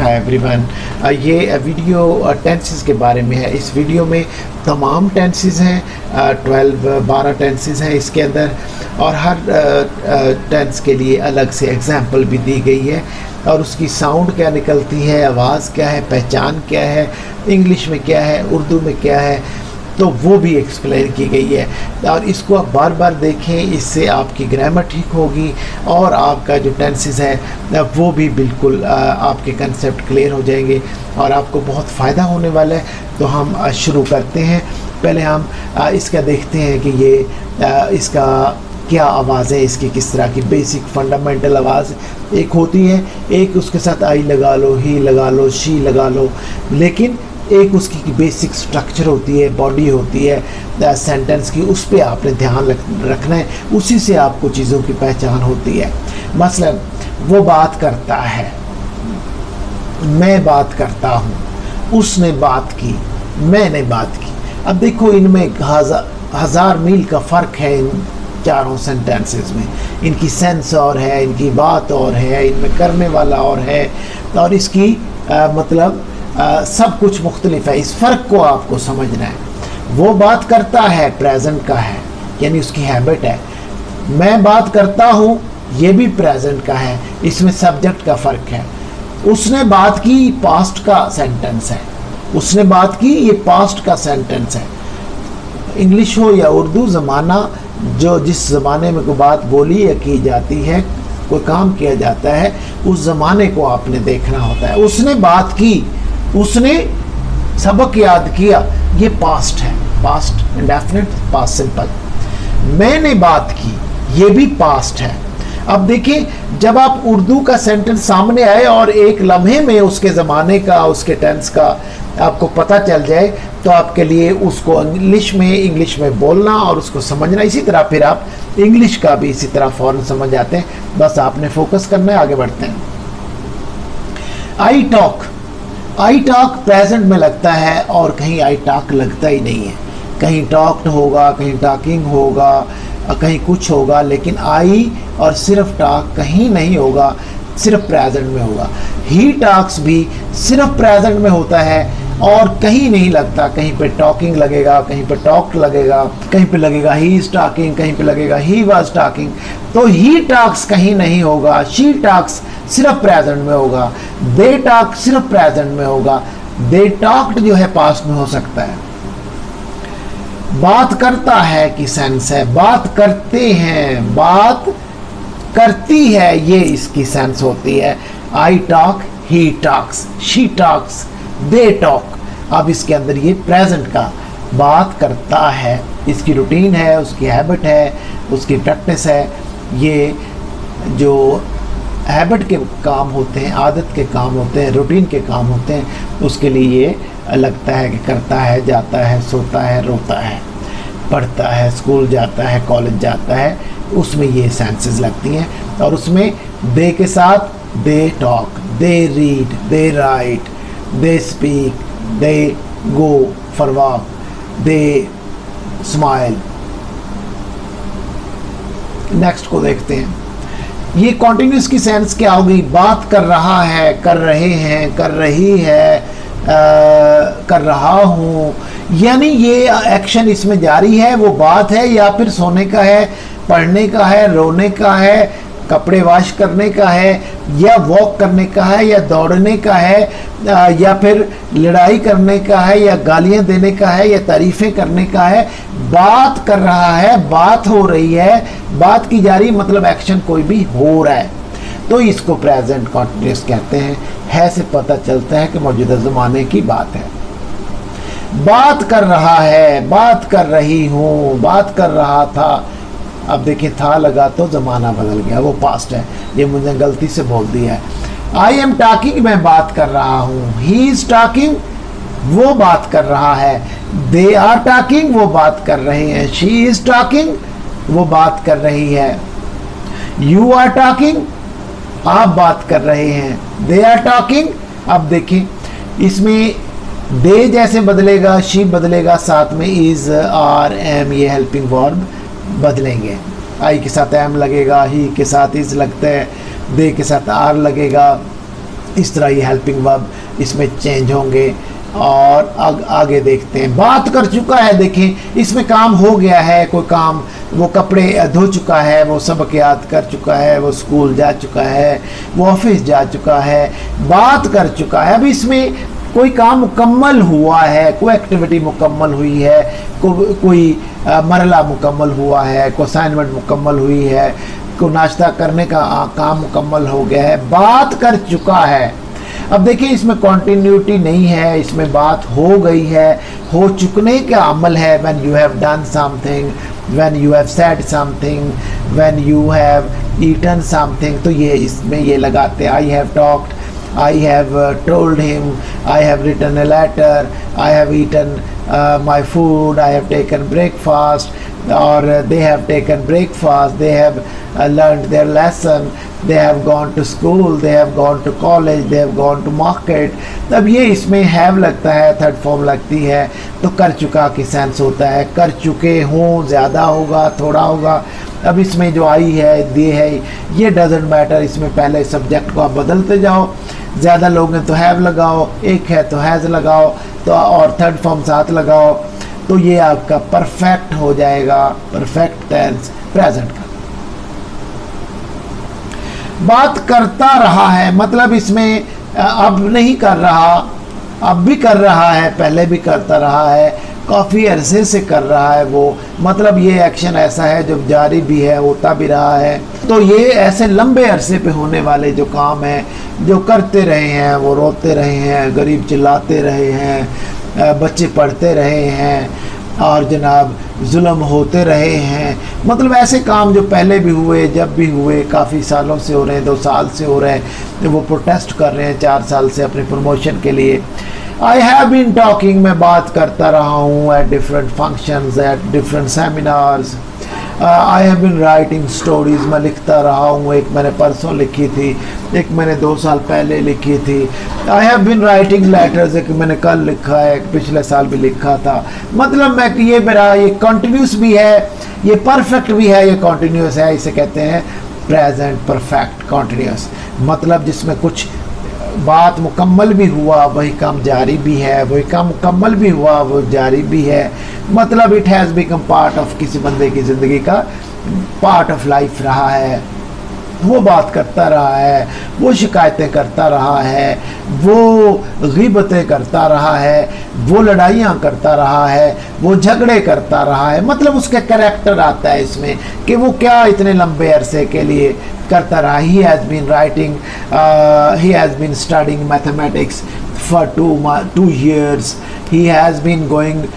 Hi everyone, ये video tenses के बारे में है। इस वीडियो में तमाम टेंसेस हैं, 12 टेंसेस हैं इसके अंदर, और हर टेंस के लिए अलग से एग्जाम्पल भी दी गई है और उसकी साउंड क्या निकलती है, आवाज़ क्या है, पहचान क्या है, इंग्लिश में क्या है, उर्दू में क्या है, तो वो भी एक्सप्लेन की गई है। और इसको आप बार बार देखें, इससे आपकी ग्रामर ठीक होगी और आपका जो टेंसेस है वो भी बिल्कुल आपके कंसेप्ट क्लियर हो जाएंगे और आपको बहुत फ़ायदा होने वाला है। तो हम शुरू करते हैं। पहले हम इसका देखते हैं कि ये इसका क्या आवाज़ है, इसकी किस तरह की बेसिक फंडामेंटल आवाज़ एक होती है। एक उसके साथ आई लगा लो, ही लगा लो, शी लगा लो, लेकिन एक उसकी बेसिक स्ट्रक्चर होती है, बॉडी होती है सेंटेंस की, उस पर आपने ध्यान रखना है। उसी से आपको चीज़ों की पहचान होती है। मसलन वो बात करता है, मैं बात करता हूँ, उसने बात की, मैंने बात की। अब देखो, इनमें हज़ार मील का फ़र्क है इन चारों सेंटेंसेस में। इनकी सेंस और है, इनकी बात और है, इनमें करने वाला और है, और इसकी मतलब सब कुछ मुख्तलिफ है। इस फ़र्क को आपको समझना है। वो बात करता है प्रेजेंट का है, यानी उसकी हैबिट है। मैं बात करता हूँ, ये भी प्रेजेंट का है, इसमें सब्जेक्ट का फ़र्क है। उसने बात की, पास्ट का सेंटेंस है। उसने बात की, ये पास्ट का सेंटेंस है। इंग्लिश हो या उर्दू, ज़माना जो जिस ज़माने में कोई बात बोली या की जाती है, कोई काम किया जाता है, उस ज़माने को आपने देखना होता है। उसने बात की, उसने सबक याद किया, ये पास्ट है, पास्ट इंडेफिनिट, पास्ट सिंपल। मैंने बात की, ये भी पास्ट है। अब देखिए, जब आप उर्दू का सेंटेंस सामने आए और एक लम्हे में उसके ज़माने का, उसके टेंस का आपको पता चल जाए, तो आपके लिए उसको इंग्लिश में बोलना और उसको समझना, इसी तरह फिर आप इंग्लिश का भी इसी तरह फ़ौरन समझ जाते हैं। बस आपने फोकस करना है, आगे बढ़ते हैं। आई टॉक प्रेजेंट में लगता है और कहीं आई टॉक लगता ही नहीं है। कहीं टॉक्ड होगा, कहीं टॉकिंग होगा, कहीं कुछ होगा, लेकिन आई और सिर्फ टॉक कहीं नहीं होगा, सिर्फ प्रेजेंट में होगा। ही टॉक्स भी सिर्फ प्रेजेंट में होता है और कहीं नहीं लगता। कहीं पे टॉकिंग लगेगा, कहीं पे टॉक्ड लगेगा, कहीं पे लगेगा ही इज टॉकिंग, कहीं पे लगेगा ही वाज टॉकिंग। तो ही टॉक्स कहीं नहीं होगा, शी टॉक्स सिर्फ प्रेजेंट में होगा, दे टॉक सिर्फ प्रेजेंट में होगा, दे टॉक्ड जो है पास्ट में हो सकता है। बात करता है की सेंस है, बात करते हैं, बात करती है, ये इसकी सेंस होती है। I talk, he talks, she talks, they talk. अब इसके अंदर ये प्रेजेंट का बात करता है, इसकी रूटीन है, उसकी हैबिट है, उसकी प्रैक्टिस है। ये जो हैबिट के काम होते हैं, आदत के काम होते हैं, रूटीन के काम होते हैं, उसके लिए ये लगता है कि करता है, जाता है, सोता है, रोता है, पढ़ता है, स्कूल जाता है, कॉलेज जाता है, उसमें ये सेंसेस लगती हैं। और उसमें दे के साथ they talk, they read, they right, they speak, they go for walk, they smile. Next को देखते हैं। ये कॉन्टिन्यूस की सेंस क्या होगी? बात कर रहा है, कर रहे हैं, कर रही है, कर रहा हूँ, यानी ये एक्शन इसमें जारी है। वो बात है या फिर सोने का है, पढ़ने का है, रोने का है, कपड़े वॉश करने का है, या वॉक करने का है, या दौड़ने का है, या फिर लड़ाई करने का है, या गालियां देने का है, या तारीफ़ें करने का है। बात कर रहा है, बात हो रही है, बात की जा रही, मतलब एक्शन कोई भी हो रहा है, तो इसको प्रेजेंट कॉन्टिन्यूस कहते हैं। है से पता चलता है कि मौजूदा ज़माने की बात है। बात कर रहा है, बात कर रही हूँ, बात कर रहा था। अब देखिए, था लगा तो ज़माना बदल गया, वो पास्ट है, ये मुझे गलती से बोल दिया है। आई एम टॉकिंग, मैं बात कर रहा हूँ। ही इज़ टॉकिंग, वो बात कर रहा है। दे आर टॉकिंग, वो बात कर रहे हैं। शी इज़ टॉकिंग, वो बात कर रही है। यू आर टॉकिंग, आप बात कर रहे हैं। They are talking. अब देखिए, इसमें दे जैसे बदलेगा, शी बदलेगा, साथ में इज़, आर, एम, ये हेल्पिंग वर्ब बदलेंगे। आई के साथ एम लगेगा, ही के साथ इज लगता है, दे के साथ आर लगेगा, इस तरह ये हेल्पिंग वर्ब इसमें चेंज होंगे। और आगे देखते हैं, बात कर चुका है। देखें इसमें काम हो गया है, कोई काम, वो कपड़े धो चुका है, वो सबक याद कर चुका है, वो स्कूल जा चुका है, वो ऑफिस जा चुका है, बात कर चुका है। अब इसमें कोई काम मुकम्मल हुआ है, कोई एक्टिविटी मुकम्मल हुई है, कोई मरला मुकम्मल हुआ है, कोई असाइनमेंट मुकम्मल हुई है, कोई नाश्ता करने का काम मुकम्मल हो गया है, बात कर चुका है। अब देखिए इसमें कॉन्टिन्यूटी नहीं है, इसमें बात हो गई है, हो चुकने का अमल है। When you have done something, when you have said something, when you have eaten something, तो ये इसमें ये लगाते हैं। I have talked, I have told him, I have written a letter, I have eaten my food, I have taken breakfast, or they have taken breakfast, they have learned their lesson, they have gone to school, they have gone to college, they have gone to market। तब ये इसमें have लगता है, third form लगती है, तो कर चुका की सेंस होता है। कर चुके हों, ज़्यादा होगा, थोड़ा होगा। अब इसमें जो आई है, दे है, ये डजेंट मैटर, इसमें पहले सब्जेक्ट को आप बदलते जाओ। ज़्यादा लोग हैं तो हैव लगाओ, एक है तो हैज़ लगाओ, तो और थर्ड फॉर्म साथ लगाओ, तो ये आपका परफेक्ट हो जाएगा, परफेक्ट टेंस प्रेजेंट का। बात करता रहा है, मतलब इसमें अब नहीं कर रहा, अब भी कर रहा है, पहले भी करता रहा है, काफ़ी अरसे से कर रहा है वो, मतलब ये एक्शन ऐसा है जो जारी भी है, होता भी रहा है। तो ये ऐसे लंबे अरसे पे होने वाले जो काम हैं, जो करते रहे हैं, वो रोते रहे हैं, गरीब चिल्लाते रहे हैं, बच्चे पढ़ते रहे हैं, और जनाब जुल्म होते रहे हैं, मतलब ऐसे काम जो पहले भी हुए, जब भी हुए, काफ़ी सालों से हो रहे हैं, 2 साल से हो रहे हैं, वो प्रोटेस्ट कर रहे हैं 4 साल से अपने प्रमोशन के लिए। आई हैव बीन टॉकिंग, मैं बात करता रहा हूँ, at different functions, at different seminars. I have been writing stories, मैं लिखता रहा हूँ। एक मैंने परसों लिखी थी, एक मैंने 2 साल पहले लिखी थी। I have been writing letters, एक मैंने कल लिखा है, पिछले साल भी लिखा था। मतलब मैं ये मेरा ये कॉन्टिन्यूस भी है, ये परफेक्ट भी है, ये कॉन्टिन्यूस है, इसे कहते हैं प्रेजेंट परफेक्ट कॉन्टिन्यूस। मतलब जिसमें कुछ बात मुकम्मल भी हुआ, वही काम जारी भी है, वही काम मुकम्मल भी हुआ, वो जारी भी है। मतलब it has become part of, किसी बंदे की ज़िंदगी का पार्ट ऑफ लाइफ रहा है। वो बात करता रहा है, वो शिकायतें करता रहा है, वो ग़ीबतें करता रहा है, वो लड़ाइयाँ करता रहा है, वो झगड़े करता रहा है। मतलब उसका कैरेक्टर आता है इसमें कि वो क्या इतने लंबे अरसे के लिए करता रहा। He has been writing, he has been studying mathematics for 2 years. He has been going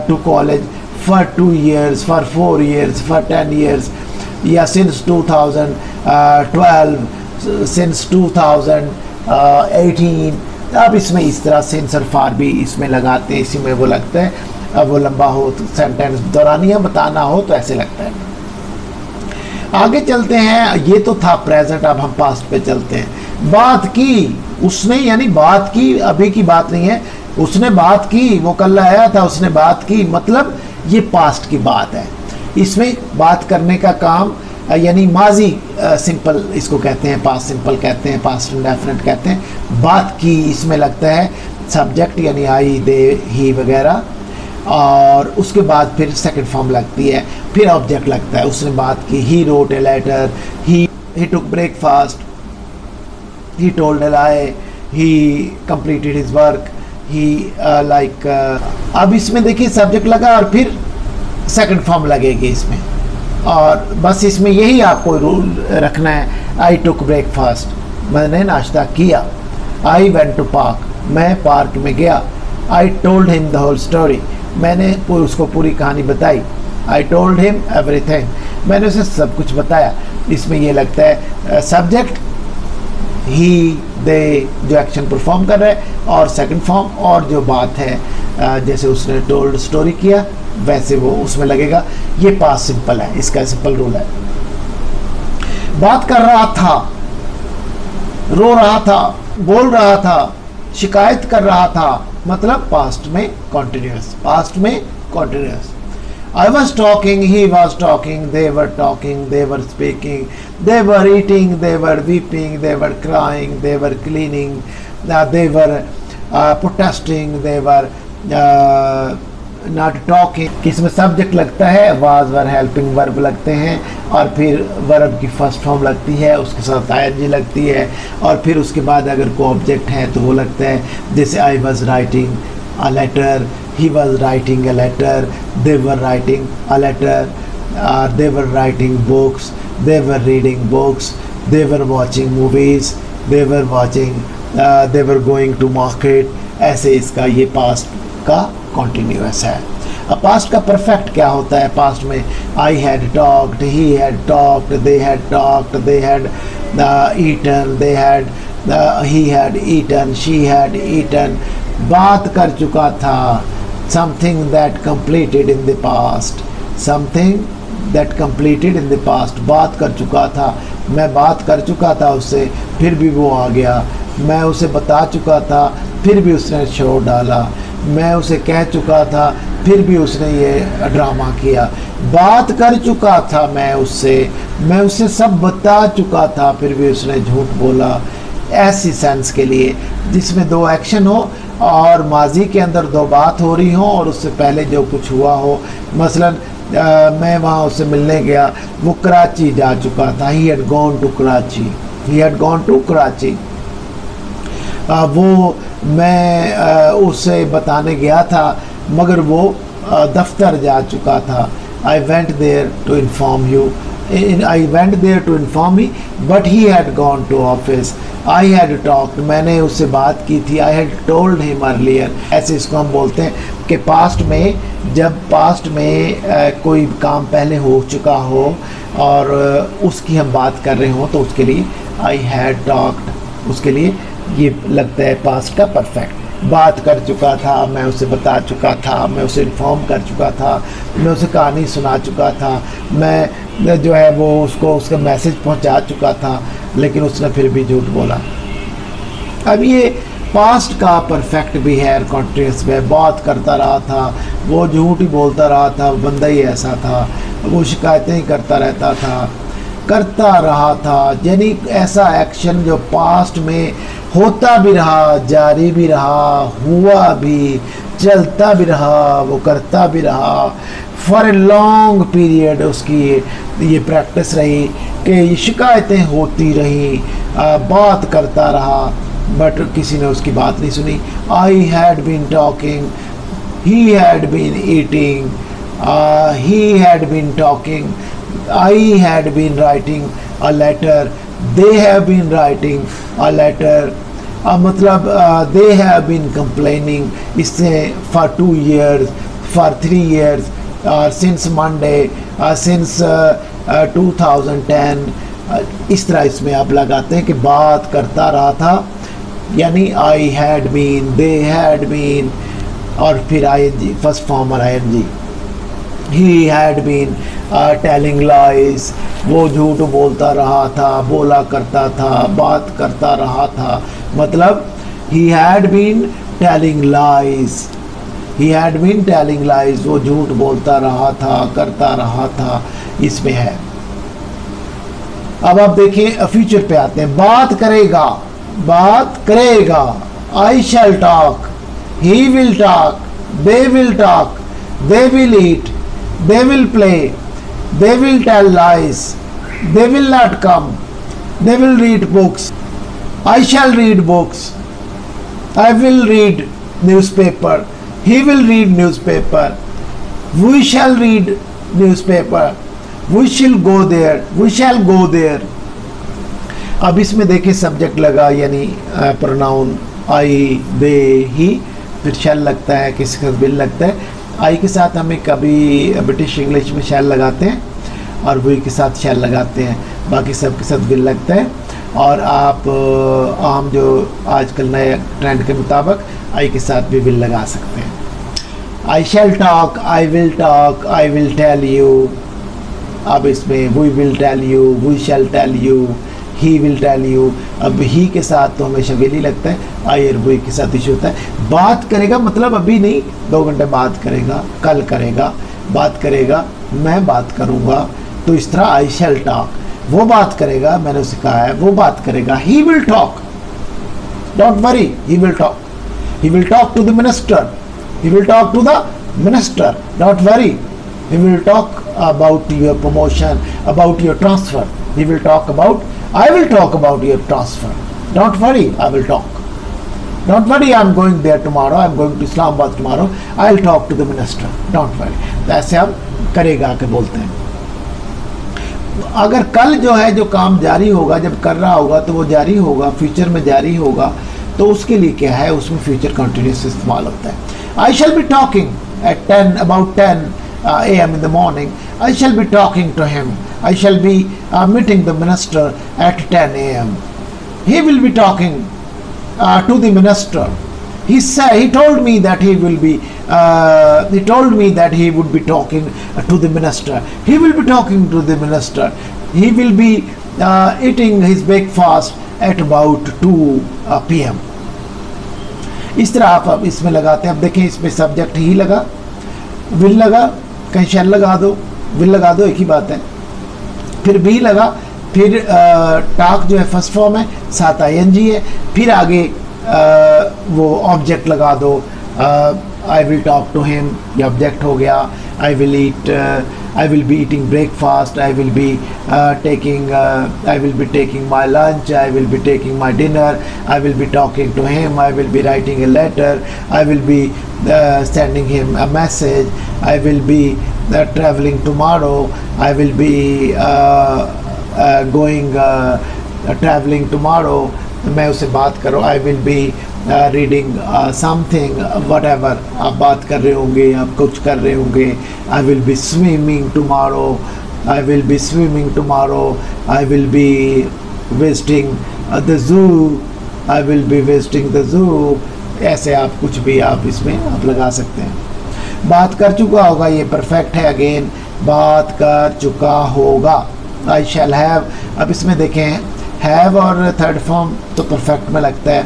to college for 2 years, for 4 years, for 10 years. Yeah, since 2012, since 2018। अब इसमें इस तरह since और for भी इसमें लगाते हैं, इसी में वो लगता है। अब वो लंबा हो तो सेंटेंस दौरानिया बताना हो तो ऐसे लगता है। आगे चलते हैं, ये तो था प्रेजेंट, अब हम पास्ट पे चलते हैं। बात की उसने, यानी बात की, अभी की बात नहीं है, उसने बात की, वो कल आया था, उसने बात की, मतलब ये पास्ट की बात है। इसमें बात करने का काम यानी माजी सिंपल इसको कहते हैं, पास्ट सिंपल कहते हैं, पास्ट इंडेफिनिट कहते हैं। बात की इसमें लगता है सब्जेक्ट यानी आई, दे, ही वगैरह, और उसके बाद फिर सेकंड फॉर्म लगती है, फिर ऑब्जेक्ट लगता है। उसने बात की, he wrote a letter, he took breakfast, he told a lie, he completed his work, he like. अब इसमें देखिए सब्जेक्ट लगा और फिर सेकंड फॉर्म लगेगी इसमें, और बस इसमें यही आपको रूल रखना है। आई टुक ब्रेकफास्ट, मैंने नाश्ता किया। आई वेंट टू पार्क, मैं पार्क में गया। I told him the whole story, मैंने उसको पूरी कहानी बताई। आई टोल्ड हिम एवरीथिंग, मैंने उसे सब कुछ बताया। इसमें ये लगता है सब्जेक्ट ही, दे जो एक्शन परफॉर्म कर रहे हैं, और सेकंड फॉर्म, और जो बात है जैसे उसने टोल्ड स्टोरी किया वैसे वो उसमें लगेगा। ये पास्ट सिंपल है, इसका सिंपल रूल है। बात कर रहा था, रो रहा था, बोल रहा था, शिकायत कर रहा था, मतलब पास्ट में कॉन्टिन्यूस, पास्ट में continuous. I was talking, he was talking, they were talking, they were speaking, they were eating, they were weeping, they were crying, they were cleaning, they were protesting, they were not talking। किसमें subject लगता है, was were helping verb लगते हैं, और फिर verb की first form लगती है, उसके साथ आईएनजी लगती है, और फिर उसके बाद अगर कोई ऑब्जेक्ट है तो वो लगता है। जैसे I was writing a letter, he was writing a letter, they were writing a letter, they were writing books, they were reading books, they were watching movies, they were going to market। ऐसे इसका ये past का continuous है। अब past का perfect क्या होता है? पास्ट में I had talked, he had talked, they had talked, they had eaten, he had eaten, she had eaten. बात कर चुका था, something that completed in the past, something that completed in the past। बात कर चुका था, मैं बात कर चुका था उससे, फिर भी वो आ गया। मैं उसे बता चुका था, फिर भी उसने छोड़ डाला। मैं उसे कह चुका था, फिर भी उसने ये ड्रामा किया। बात कर चुका था मैं उससे सब बता चुका था, फिर भी उसने झूठ बोला। ऐसी सेंस के लिए जिसमें दो एक्शन हो और माजी के अंदर दो बात हो रही हो और उससे पहले जो कुछ हुआ हो। मसलन मैं वहाँ उससे मिलने गया, वो कराची जा चुका था, he had gone to Karachi, he had gone to Karachi. वो मैं उससे बताने गया था मगर वो दफ्तर जा चुका था। I went there to inform you, I went there to inform me, but he had gone to office. I had talked, मैंने उससे बात की थी। I had told him earlier। ऐसे इसको हम बोलते हैं कि पास्ट में, जब पास्ट में कोई काम पहले हो चुका हो और उसकी हम बात कर रहे हो तो उसके लिए I had talked, उसके लिए ये लगता है पास्ट का परफेक्ट। बात कर चुका था, मैं उसे बता चुका था, मैं उसे इन्फॉर्म कर चुका था, मैं उसे कहानी सुना चुका था, मैं जो है वो उसको उसका मैसेज पहुंचा चुका था, लेकिन उसने फिर भी झूठ बोला। अब ये पास्ट का परफेक्ट भी है, कॉन्टिन्यूस में बात करता रहा था, वो झूठ ही बोलता रहा था, बंदा ही ऐसा था, वो शिकायतें ही करता रहता था, करता रहा था। यानी ऐसा एक्शन जो पास्ट में होता भी रहा, जारी भी रहा, हुआ भी, चलता भी रहा, वो करता भी रहा। फॉर ए लॉन्ग पीरियड उसकी ये प्रैक्टिस रही कि ये शिकायतें होती रहीं, बात करता रहा, बट किसी ने उसकी बात नहीं सुनी। I had been talking, he had been eating, he had been talking, I had been writing a letter, they have been writing a letter। मतलब they have been complaining इससे for 2 years, for 3 years, since Monday, since 2010। इस तरह इसमें आप लगाते हैं कि बात करता रहा था, यानी I had been, they had been, और फिर ing, फर्स्ट फॉर्म और ing। He had been telling lies, वो झूठ बोलता रहा था, बोला करता था, बात करता रहा था। मतलब he had been telling lies, he had been telling lies, वो झूठ बोलता रहा था, करता रहा था, इसमें है। अब आप देखें फ्यूचर पे आते हैं। बात करेगा, बात करेगा, I shall talk, he will talk, they will talk, they will eat, they will play, they will tell lies, they will not come, they will read books, I shall read books, I will read newspaper, he will read newspaper, we shall read newspaper, we shall go there, we shall go there। अब इसमें देखिए subject लगा, यानी pronoun आई, दे, ही, फिर शैल लगता है, किसी का बिल लगता है। आई के साथ हमें कभी ब्रिटिश इंग्लिश में शैल लगाते हैं और वी के साथ शैल लगाते हैं, बाकी सब के साथ बिल लगता है। और आप आम जो आजकल नए ट्रेंड के मुताबिक आई के साथ भी बिल लगा सकते हैं। I shall talk, I will talk, I will tell you. अब इसमें we will tell you, we shall tell you, he will tell you. अब ही के साथ तो हमेशा विल ही लगता है, आई और वी के साथ इशू होता है। बात करेगा मतलब अभी नहीं, 2 घंटे बाद करेगा, कल करेगा, बात करेगा, मैं बात करूँगा। तो इस तरह आई शैल टॉक, वो बात करेगा, मैंने उसे कहा है वो बात करेगा। He will talk, don't worry, he will talk, he will talk to the minister, he will talk to the minister, don't worry, he will talk about your promotion, about your transfer, he will talk about, I will talk about your transfer, don't worry, I will talk, don't worry, I'm going there tomorrow, I'm going to Islamabad tomorrow, I'll talk to the minister, don't worry। तो ऐसे हम करेगा के बोलते हैं। अगर कल जो है जो काम जारी होगा, जब कर रहा होगा तो वो जारी होगा, फ्यूचर में जारी होगा, तो उसके लिए क्या है, उसमें फ्यूचर कंटिन्यूस इस्तेमाल होता है। I shall be talking at 10 about 10 AM in the morning, I shall be talking to him, I shall be meeting the minister at 10 AM, he will be talking to the minister, he told me that he will be he told me that he would be talking to the minister, he will be talking to the minister, he will be eating his breakfast at about 2 PM। इस तरह आप अब इसमें लगाते हैं। अब देखें इसमें सब्जेक्ट ही लगा, विल लगा, कहीं शैल लगा दो, विल लगा दो, एक ही बात है। फिर बी लगा, फिर टॉक जो है फर्स्ट फॉर्म है, साथ ING है, फिर आगे वो ऑब्जेक्ट लगा दो। I will talk to him, ये ऑब्जेक्ट हो गया। I will eat, I will be eating breakfast, I will be taking my lunch, I will be taking my dinner, I will be talking to him, I will be writing a letter, I will be sending him a message, I will be traveling tomorrow, I will be going traveling tomorrow। मैं उससे बात करो, I will be reading something, whatever आप बात कर रहे होंगे, आप कुछ कर रहे होंगे। I will be swimming tomorrow, I will be swimming tomorrow, I will be visiting the zoo, I will be visiting the zoo। ऐसे आप कुछ भी आप इसमें आप लगा सकते हैं। बात कर चुका होगा, ये परफेक्ट है। अगेन बात कर चुका होगा, I shall have। अब इसमें देखें, हैव और थर्ड फॉर्म तो परफेक्ट में लगता है,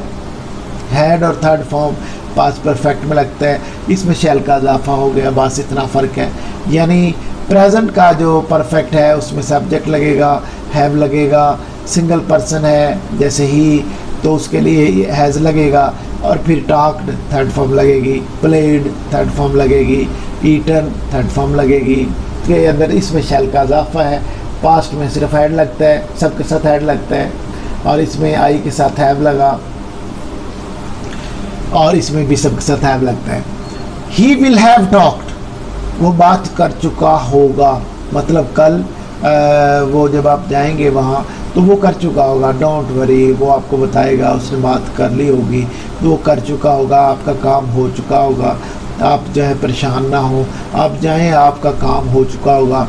हैड और थर्ड फॉर्म पास्ट परफेक्ट में लगता है। इसमें शैल का इजाफा हो गया, बस इतना फ़र्क है। यानी प्रेजेंट का जो परफेक्ट है उसमें सब्जेक्ट लगेगा, हैव लगेगा। सिंगल पर्सन है जैसे ही, तो उसके लिए हैज़ लगेगा, और फिर टॉक्ड थर्ड फॉर्म लगेगी, प्लेड थर्ड फॉर्म लगेगी, ईटन थर्ड फॉर्म लगेगी। के अंदर इसमें शैल का इजाफा है। पास्ट में सिर्फ हैड लगता है, सबके साथ हैड लगता है, और इसमें आई के साथ हैव लगा, और इसमें भी सबके साथ हैव लगता है। ही विल हैव टॉक्ड, वो बात कर चुका होगा, मतलब कल वो जब आप जाएंगे वहाँ तो वो कर चुका होगा। डोंट वरी, वो आपको बताएगा, उसने बात कर ली होगी, तो वो कर चुका होगा, आपका काम हो चुका होगा। आप जो है परेशान ना हो, आप जाएं, आपका काम हो चुका होगा।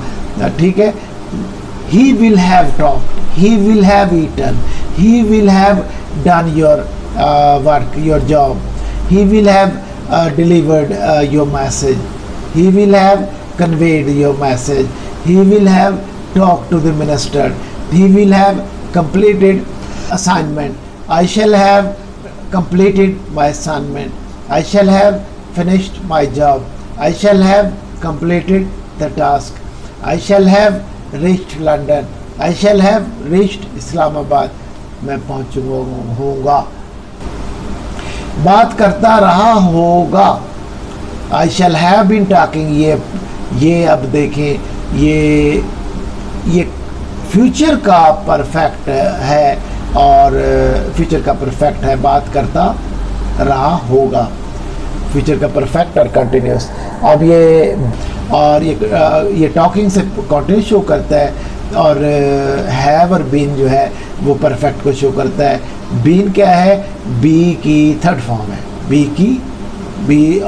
ठीक है। He will have talked, he will have eaten, he will have done your work, your job, he will have delivered your message, he will have conveyed your message, he will have talked to the minister, he will have completed assignment, I shall have completed my assignment, I shall have finished my job, I shall have completed the task, I shall have reached London, I shall have reached Islamabad, मैं पहुँच होऊंगा। बात करता रहा होगा, I shall have been talking। ये अब देखें, ये फ्यूचर का परफेक्ट है, और फ्यूचर का परफेक्ट है, बात करता रहा होगा। फ्यूचर का परफेक्ट और कंटिन्यूस। अब ये टॉकिंग से कंटिन्यूस शो करता है, और हैव और बीन जो है वो परफेक्ट को शो करता है। बीन क्या है? बी की थर्ड फॉर्म है, बी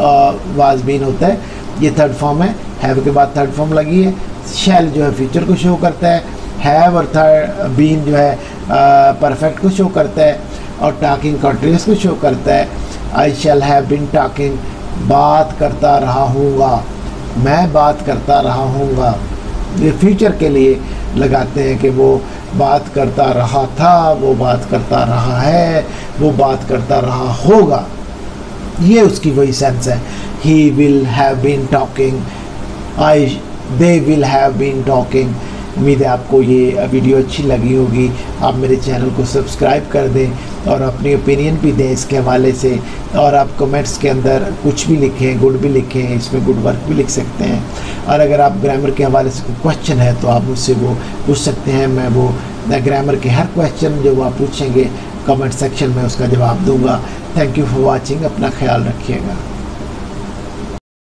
वाज बीन होता है, ये थर्ड फॉर्म है। हैव के बाद थर्ड फॉर्म लगी है। शैल जो है फ्यूचर को शो करता है, हैव और थर्ड बीन जो है परफेक्ट को शो करता है, और टॉकिंग कंटिन्यूस को शो करता है। I shall have been talking, बात करता रहा हूँगा, मैं बात करता रहा हूँगा। ये फ्यूचर के लिए लगाते हैं कि वो बात करता रहा था, वो बात करता रहा है, वो बात करता रहा होगा। ये उसकी वही सेंस है। He will have been talking, they will have been talking. उम्मीद है आपको ये वीडियो अच्छी लगी होगी। आप मेरे चैनल को सब्सक्राइब कर दें और अपनी ओपिनियन भी दें इसके हवाले से, और आप कमेंट्स के अंदर कुछ भी लिखें, गुड भी लिखें, इसमें गुड वर्क भी लिख सकते हैं। और अगर आप ग्रामर के हवाले से कोई क्वेश्चन है तो आप मुझसे वो पूछ सकते हैं। मैं वो ग्रामर के हर क्वेश्चन जो आप पूछेंगे कमेंट सेक्शन में उसका जवाब दूंगा। Thank you for watching. अपना ख्याल रखिएगा।